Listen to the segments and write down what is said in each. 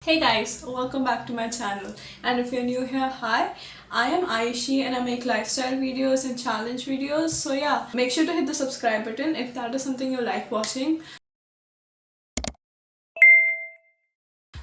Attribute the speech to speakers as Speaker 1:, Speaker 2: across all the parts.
Speaker 1: Hey guys, welcome back to my channel, and if you're new here, hi, I am Aishi and I make lifestyle videos and challenge videos. So yeah, make sure to hit the subscribe button if that is something you like watching.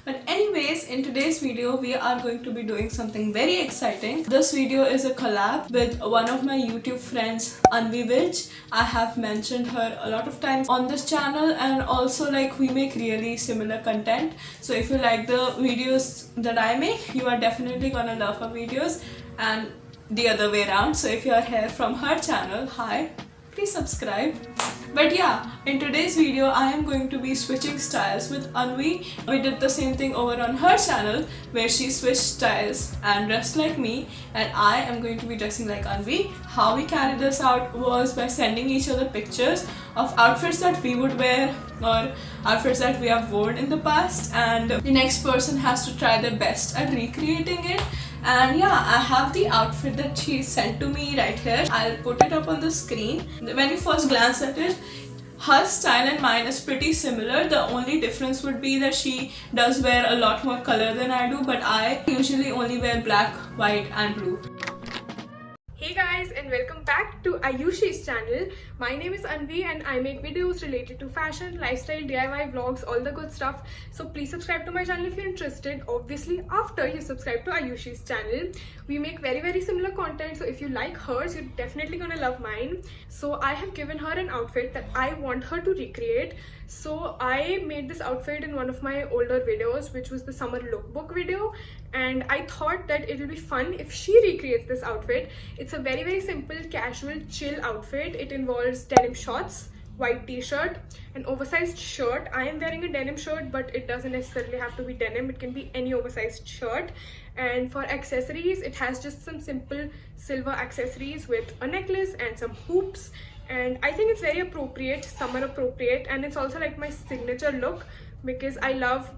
Speaker 1: But anyways, in today's video, we are going to be doing something very exciting. This video is a collab with one of my YouTube friends, Anvi Vij. I have mentioned her a lot of times on this channel, and also like we make really similar content. So if you like the videos that I make, you are definitely gonna love her videos, and the other way around. So if you are here from her channel, hi, please subscribe. But yeah, in today's video I am going to be switching styles with Anvi. We did the same thing over on her channel where she switched styles and dressed like me, and I am going to be dressing like Anvi. How we carried this out was by sending each other pictures of outfits that we would wear or outfits that we have worn in the past, and the next person has to try their best at recreating it. And yeah, I have the outfit that she sent to me right here. I'll put it up on the screen. When you first glance at it, her style and mine is pretty similar. The only difference would be that she does wear a lot more color than I do, but I usually only wear black, white and blue.
Speaker 2: Hey guys, and welcome back to Ayushi's channel. My name is Anvi and I make videos related to fashion, lifestyle, DIY vlogs, all the good stuff. So please subscribe to my channel if you're interested. Obviously, after you subscribe to Ayushi's channel, we make very similar content. So if you like hers, you're definitely gonna love mine. So I have given her an outfit that I want her to recreate. So I made this outfit in one of my older videos, which was the summer lookbook video, and I thought that it will be fun if she recreates this outfit. It's a very simple, casual, chill outfit. It involves denim shorts, white t-shirt, an oversized shirt. I am wearing a denim shirt, but it doesn't necessarily have to be denim. It can be any oversized shirt. And for accessories, it has just some simple silver accessories with a necklace and some hoops. And I think it's very appropriate, summer appropriate, and it's also like my signature look because I love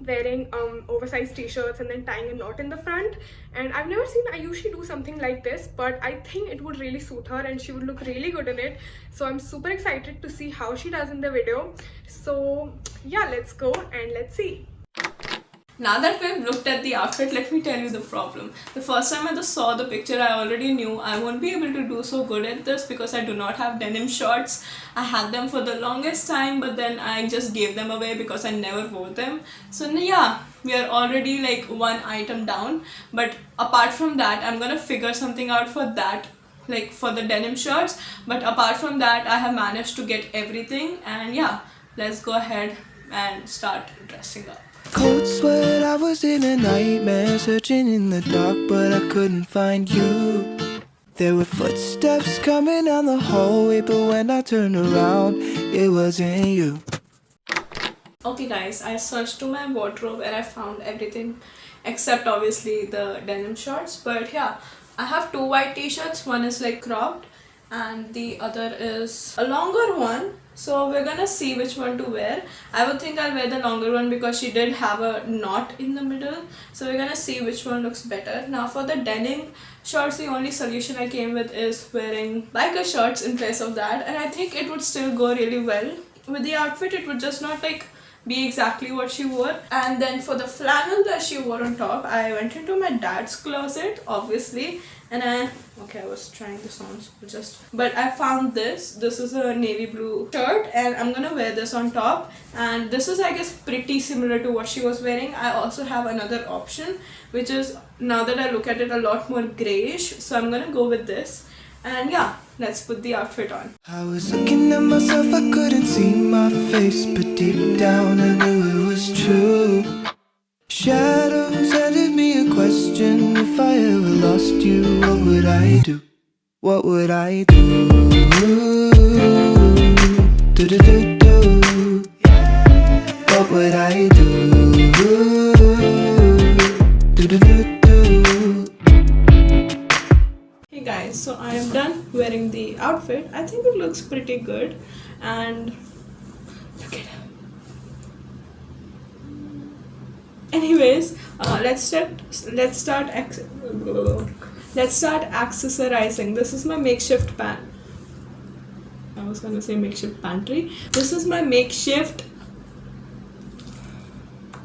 Speaker 2: wearing oversized t-shirts and then tying a knot in the front. And I've never seen Ayushi do something like this, but I think it would really suit her and she would look really good in it. So I'm super excited to see how she does in the video. So yeah, let's go and let's see.
Speaker 1: Now that we've looked at the outfit, let me tell you the problem. The first time I just saw the picture, I already knew I won't be able to do so good at this because I do not have denim shorts. I had them for the longest time, but then I just gave them away because I never wore them. So yeah, we are already like one item down. But apart from that, I'm gonna figure something out for that, like for the denim shorts. But apart from that, I have managed to get everything, and yeah, let's go ahead and start dressing up.
Speaker 3: Cold sweat, I was in a nightmare, searching in the dark, but I couldn't find you. There were footsteps coming down the hallway, but when I turned around, it wasn't you.
Speaker 1: Okay guys, I searched to my wardrobe and I found everything except obviously the denim shorts. But yeah, I have two white t-shirts. One is like cropped and the other is a longer one. So we're gonna see which one to wear. I would think I'll wear the longer one because she did have a knot in the middle. So we're gonna see which one looks better. Now for the denim shorts, the only solution I came with is wearing biker shorts in place of that. And I think it would still go really well with the outfit. It would just not like be exactly what she wore. And then for the flannel that she wore on top, I went into my dad's closet obviously, and I was trying this on, so but I found this is a navy blue shirt and I'm gonna wear this on top, and this is I guess pretty similar to what she was wearing. I also have another option which is, now that I look at it, a lot more grayish, so I'm gonna go with this. And yeah, let's put the outfit on.
Speaker 3: I was looking at myself, I couldn't see my face, but deep down I knew it was true. Shadows handed me a question: if I ever lost you, what would I do? What would I do? Do-do-do-do. What would I do? Do-do-do-do.
Speaker 1: Hey guys, so I am done wearing the outfit. I think it looks pretty good, and look at it. Anyways, let's start accessorizing. This is my makeshift I was gonna say makeshift pantry. This is my makeshift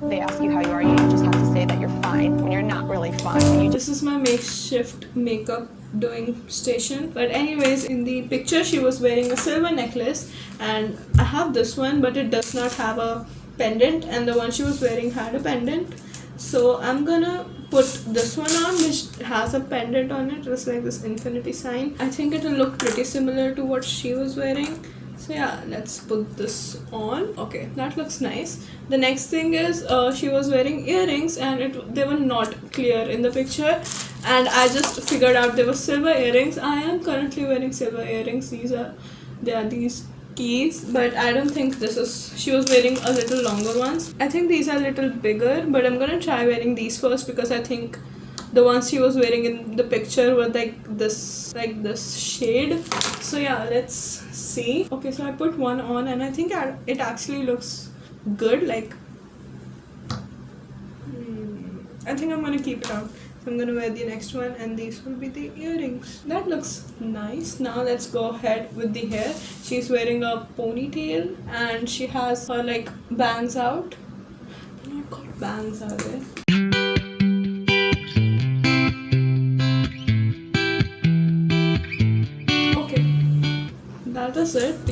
Speaker 4: they ask you how you are, you just have to say that you're fine when you're not really fine. And you just
Speaker 1: This is my makeshift makeup doing station. But anyways, in the picture she was wearing a silver necklace, and I have this one, but it does not have a pendant, and the one she was wearing had a pendant. So I'm gonna put this one on, which has a pendant on it. It's like this infinity sign. I think it will look pretty similar to what she was wearing. So yeah, let's put this on. Okay, that looks nice. The next thing is she was wearing earrings, and they were not clear in the picture, and I just figured out they were silver earrings. I am currently wearing silver earrings. They are these keys, but I don't think this is. She was wearing a little longer ones. I think these are a little bigger, but I'm gonna try wearing these first because I think the ones she was wearing in the picture were like this shade. So yeah, let's see. Okay, so I put one on, and I think it actually looks good. Like I think I'm gonna keep it out. So I'm gonna wear the next one, and these will be the earrings. That looks nice. Now let's go ahead with the hair. She's wearing a ponytail, and she has her like bangs out. They're not called bangs, are they? Okay, that is it.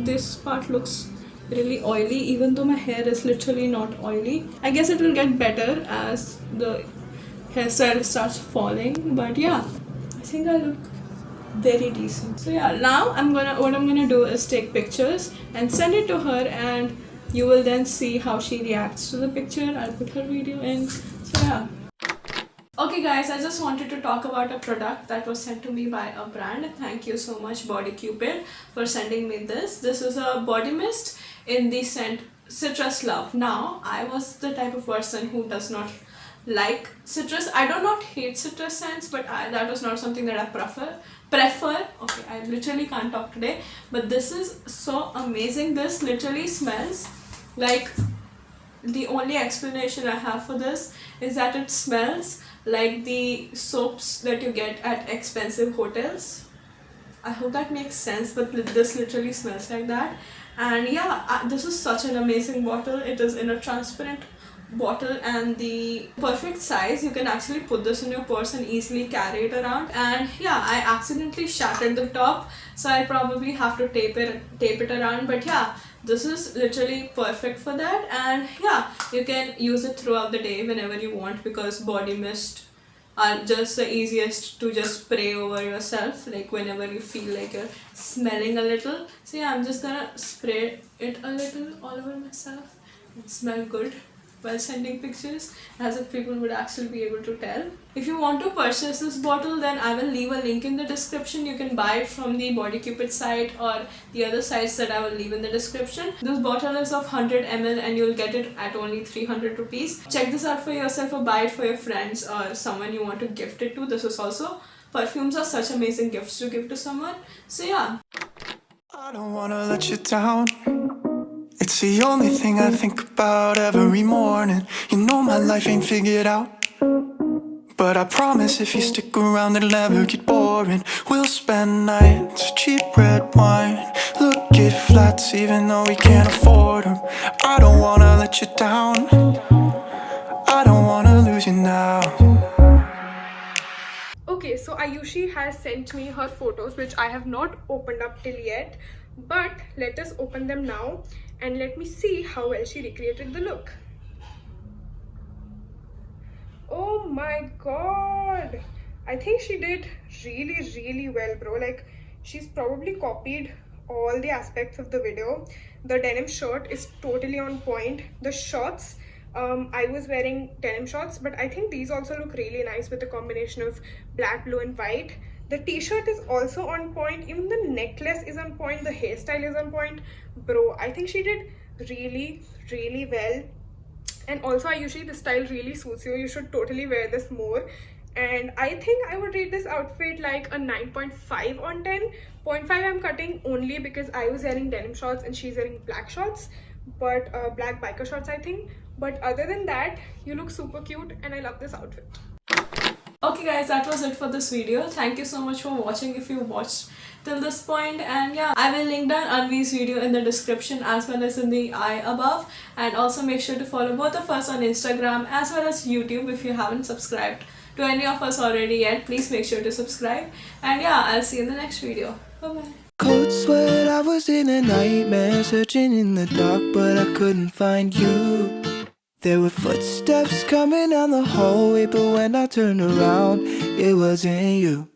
Speaker 1: This part looks really oily, even though my hair is literally not oily. I guess it will get better as the hairstyle starts falling, but yeah, I think I look very decent. So yeah, now what I'm gonna do is take pictures and send it to her, and you will then see how she reacts to the picture. I'll put her video in. So yeah. Okay guys, I just wanted to talk about a product that was sent to me by a brand. Thank you so much Body Cupid for sending me this. This is a body mist in the scent Citrus Love. Now, I was the type of person who does not like citrus. I do not hate citrus scents, but that was not something that I prefer. Okay, I literally can't talk today, but this is so amazing. This literally smells like, the only explanation I have for this is that it smells like the soaps that you get at expensive hotels. I hope that makes sense, but this literally smells like that. And yeah, this is such an amazing bottle. It is in a transparent bottle and the perfect size. You can actually put this in your purse and easily carry it around. And yeah, I accidentally shattered the top, so I probably have to tape it around, but yeah, this is literally perfect for that. And yeah, you can use it throughout the day whenever you want, because body mist are just the easiest to just spray over yourself, like whenever you feel like you're smelling a little. So yeah, I'm just gonna spray it a little all over myself and smell good while sending pictures, as if people would actually be able to tell. If you want to purchase this bottle, then I will leave a link in the description. You can buy it from the Body Cupid site or the other sites that I will leave in the description. This bottle is of 100 ml and you'll get it at only 300 rupees. Check this out for yourself or buy it for your friends or someone you want to gift it to. This is also, perfumes are such amazing gifts to give to someone. So yeah.
Speaker 3: I don't wanna let you down. It's the only thing I think about every morning. You know my life ain't figured out, but I promise if you stick around it'll never get boring. We'll spend nights, cheap red wine, look at flats even though we can't afford them. I don't wanna let you down, I don't wanna lose you now.
Speaker 2: Okay, so Ayushi has sent me her photos, which I have not opened up till yet, but let us open them now and let me see how well she recreated the look. Oh my god, I think she did really well, bro. Like, she's probably copied all the aspects of the video. The denim shirt is totally on point. The shorts, I was wearing denim shorts, but I think these also look really nice with the combination of black, blue and white. The t-shirt is also on point. Even the necklace is on point. The hairstyle is on point. Bro, I think she did really well. And also, Ayushi, this style really suits you. You should totally wear this more. And I think I would rate this outfit like a 9.5 on 10. 0.5 I'm cutting only because I was wearing denim shorts and she's wearing black shorts, but black biker shorts I think. But other than that, you look super cute and I love this outfit.
Speaker 1: Okay guys, that was it for this video. Thank you so much for watching if you watched till this point. And yeah, I will link down Anvi's video in the description as well as in the eye above. And also make sure to follow both of us on Instagram as well as YouTube. If you haven't subscribed to any of us already yet, please make sure to subscribe. And yeah, I'll see you in the next video. Bye bye.
Speaker 3: Cold sweat, I was in a nightmare, searching in the dark, but I couldn't find you. There were footsteps coming down the hallway, but when I turned around, it wasn't you.